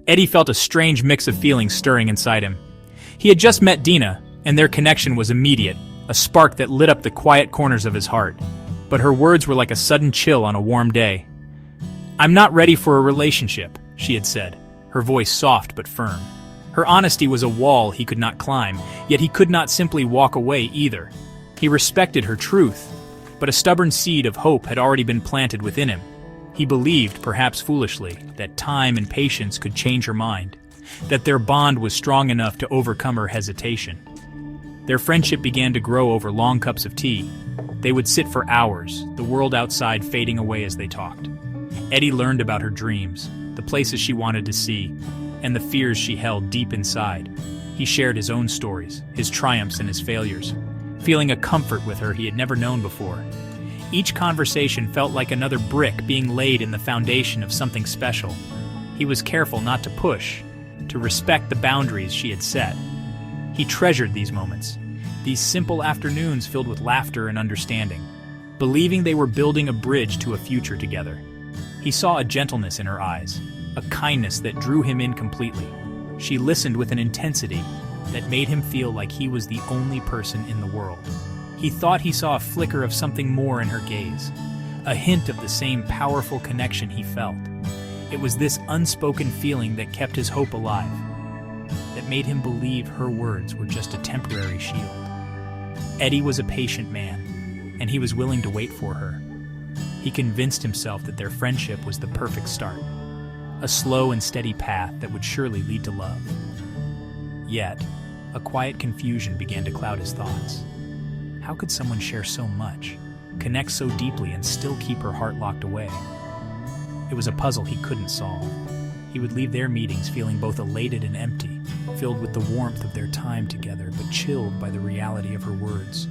Eddy felt a strange mix of feelings stirring inside him. He had just met Dinna, and their connection was immediate, a spark that lit up the quiet corners of his heart. But her words were like a sudden chill on a warm day. "I'm not ready for a relationship," she had said, her voice soft but firm. Her honesty was a wall he could not climb, yet he could not simply walk away either. He respected her truth, but a stubborn seed of hope had already been planted within him. He believed, perhaps foolishly, that time and patience could change her mind, that their bond was strong enough to overcome her hesitation. Their friendship began to grow over long cups of tea. They would sit for hours, the world outside fading away as they talked. Eddy learned about her dreams, the places she wanted to see, and the fears she held deep inside. He shared his own stories, his triumphs and his failures, feeling a comfort with her he had never known before. Each conversation felt like another brick being laid in the foundation of something special. He was careful not to push, to respect the boundaries she had set. He treasured these moments, these simple afternoons filled with laughter and understanding, believing they were building a bridge to a future together. He saw a gentleness in her eyes, a kindness that drew him in completely. She listened with an intensity that made him feel like he was the only person in the world. He thought he saw a flicker of something more in her gaze, a hint of the same powerful connection he felt. It was this unspoken feeling that kept his hope alive, that made him believe her words were just a temporary shield. Eddy was a patient man, and he was willing to wait for her. He convinced himself that their friendship was the perfect start, a slow and steady path that would surely lead to love. Yet, a quiet confusion began to cloud his thoughts. How could someone share so much, connect so deeply, and still keep her heart locked away? It was a puzzle he couldn't solve. He would leave their meetings feeling both elated and empty, filled with the warmth of their time together, but chilled by the reality of her words.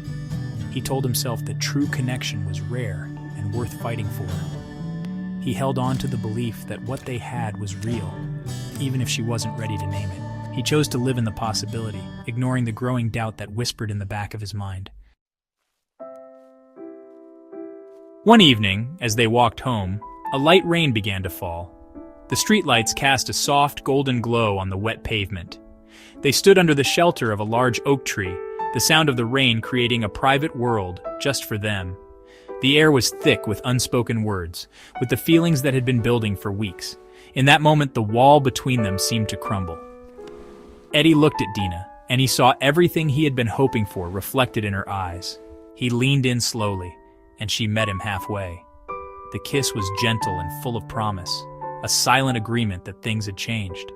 He told himself that true connection was rare and worth fighting for. He held on to the belief that what they had was real, even if she wasn't ready to name it. He chose to live in the possibility, ignoring the growing doubt that whispered in the back of his mind. One evening, as they walked home, a light rain began to fall. The streetlights cast a soft, golden glow on the wet pavement. They stood under the shelter of a large oak tree, the sound of the rain creating a private world just for them. The air was thick with unspoken words, with the feelings that had been building for weeks. In that moment, the wall between them seemed to crumble. Eddy looked at Dinna, and he saw everything he had been hoping for reflected in her eyes. He leaned in slowly, and she met him halfway. The kiss was gentle and full of promise, a silent agreement that things had changed.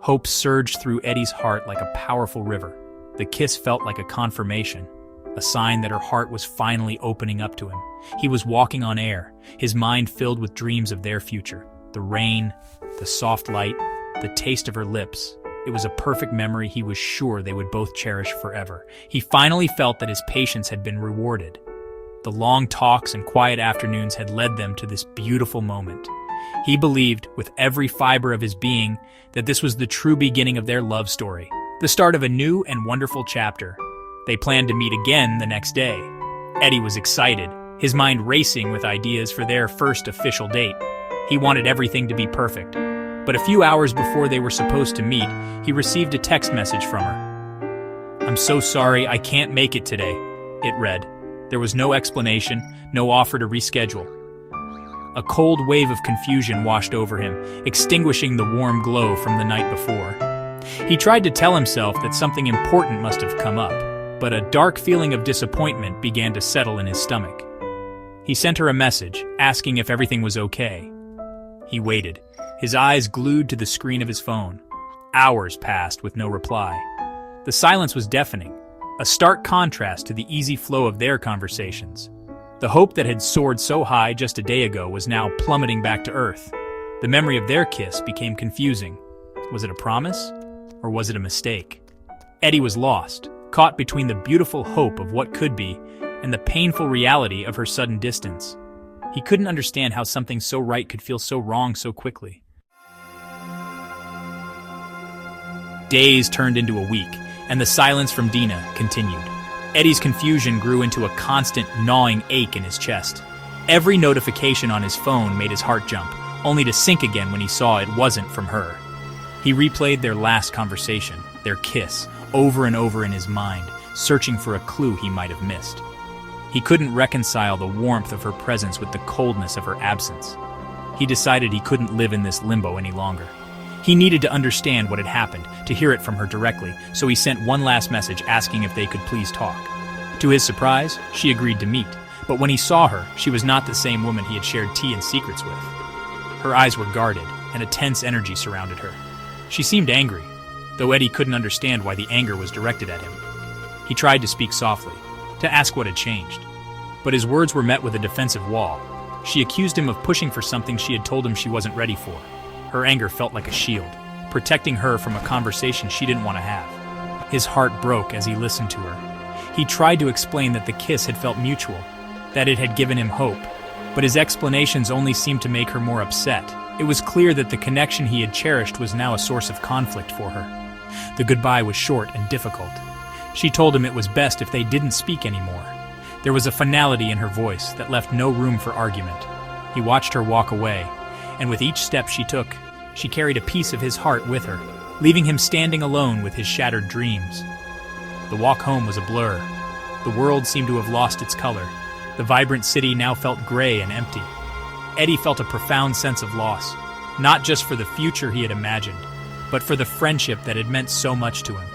Hope surged through Eddy's heart like a powerful river. The kiss felt like a confirmation, a sign that her heart was finally opening up to him. He was walking on air, his mind filled with dreams of their future. The rain, the soft light, the taste of her lips. It was a perfect memory he was sure they would both cherish forever. He finally felt that his patience had been rewarded. The long talks and quiet afternoons had led them to this beautiful moment. He believed, with every fiber of his being, that this was the true beginning of their love story, the start of a new and wonderful chapter. They planned to meet again the next day. Eddy was excited, his mind racing with ideas for their first official date. He wanted everything to be perfect. But a few hours before they were supposed to meet, he received a text message from her. "I'm so sorry, I can't make it today," it read. There was no explanation, no offer to reschedule. A cold wave of confusion washed over him, extinguishing the warm glow from the night before. He tried to tell himself that something important must have come up, but a dark feeling of disappointment began to settle in his stomach. He sent her a message, asking if everything was okay. He waited, his eyes glued to the screen of his phone. Hours passed with no reply. The silence was deafening, a stark contrast to the easy flow of their conversations. The hope that had soared so high just a day ago was now plummeting back to earth. The memory of their kiss became confusing. Was it a promise, or was it a mistake? Eddy was lost, caught between the beautiful hope of what could be and the painful reality of her sudden distance. He couldn't understand how something so right could feel so wrong so quickly. Days turned into a week, and the silence from Dinna continued. Eddy's confusion grew into a constant, gnawing ache in his chest. Every notification on his phone made his heart jump, only to sink again when he saw it wasn't from her. He replayed their last conversation, their kiss, over and over in his mind, searching for a clue he might have missed. He couldn't reconcile the warmth of her presence with the coldness of her absence. He decided he couldn't live in this limbo any longer. He needed to understand what had happened, to hear it from her directly, so he sent one last message asking if they could please talk. To his surprise, she agreed to meet, but when he saw her, she was not the same woman he had shared tea and secrets with. Her eyes were guarded, and a tense energy surrounded her. She seemed angry, though Eddy couldn't understand why the anger was directed at him. He tried to speak softly, to ask what had changed, but his words were met with a defensive wall. She accused him of pushing for something she had told him she wasn't ready for. Her anger felt like a shield, protecting her from a conversation she didn't want to have. His heart broke as he listened to her. He tried to explain that the kiss had felt mutual, that it had given him hope, but his explanations only seemed to make her more upset. It was clear that the connection he had cherished was now a source of conflict for her. The goodbye was short and difficult. She told him it was best if they didn't speak anymore. There was a finality in her voice that left no room for argument. He watched her walk away, and with each step she took, she carried a piece of his heart with her, leaving him standing alone with his shattered dreams. The walk home was a blur. The world seemed to have lost its color. The vibrant city now felt gray and empty. Eddy felt a profound sense of loss, not just for the future he had imagined, but for the friendship that had meant so much to him.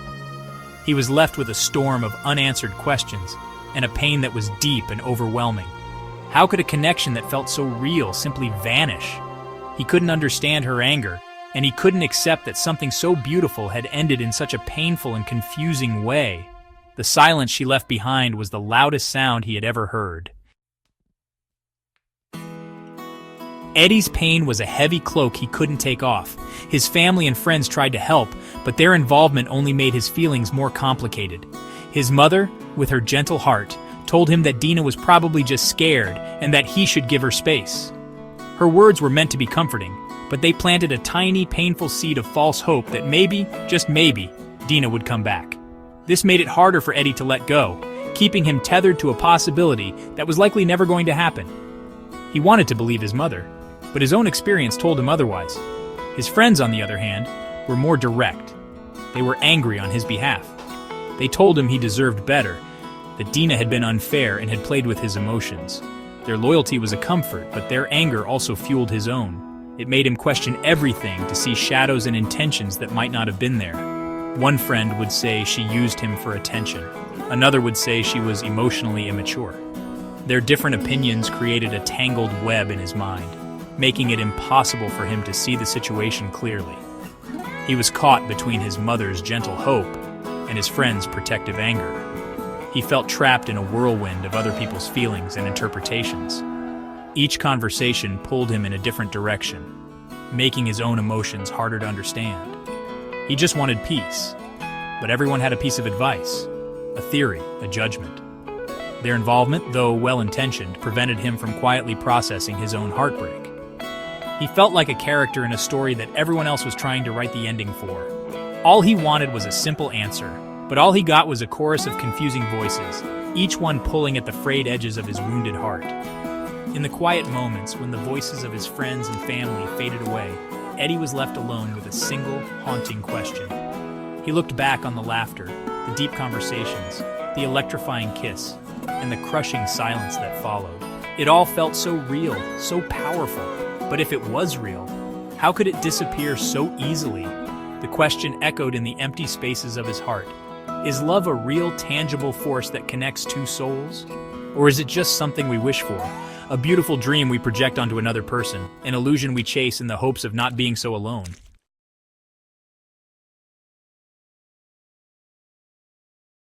He was left with a storm of unanswered questions, and a pain that was deep and overwhelming. How could a connection that felt so real simply vanish? He couldn't understand her anger, and he couldn't accept that something so beautiful had ended in such a painful and confusing way. The silence she left behind was the loudest sound he had ever heard. Eddy's pain was a heavy cloak he couldn't take off. His family and friends tried to help, but their involvement only made his feelings more complicated. His mother, with her gentle heart, told him that Dinna was probably just scared and that he should give her space. Her words were meant to be comforting, but they planted a tiny, painful seed of false hope that maybe, just maybe, Dinna would come back. This made it harder for Eddy to let go, keeping him tethered to a possibility that was likely never going to happen. He wanted to believe his mother, but his own experience told him otherwise. His friends, on the other hand, were more direct. They were angry on his behalf. They told him he deserved better, that Dinna had been unfair and had played with his emotions. Their loyalty was a comfort, but their anger also fueled his own. It made him question everything, to see shadows and intentions that might not have been there. One friend would say she used him for attention. Another would say she was emotionally immature. Their different opinions created a tangled web in his mind, making it impossible for him to see the situation clearly. He was caught between his mother's gentle hope and his friend's protective anger. He felt trapped in a whirlwind of other people's feelings and interpretations. Each conversation pulled him in a different direction, making his own emotions harder to understand. He just wanted peace, but everyone had a piece of advice, a theory, a judgment. Their involvement, though well-intentioned, prevented him from quietly processing his own heartbreak. He felt like a character in a story that everyone else was trying to write the ending for. All he wanted was a simple answer, but all he got was a chorus of confusing voices, each one pulling at the frayed edges of his wounded heart. In the quiet moments when the voices of his friends and family faded away, Eddy was left alone with a single, haunting question. He looked back on the laughter, the deep conversations, the electrifying kiss, and the crushing silence that followed. It all felt so real, so powerful. But if it was real, how could it disappear so easily? The question echoed in the empty spaces of his heart. Is love a real, tangible force that connects two souls? Or is it just something we wish for? A beautiful dream we project onto another person, an illusion we chase in the hopes of not being so alone?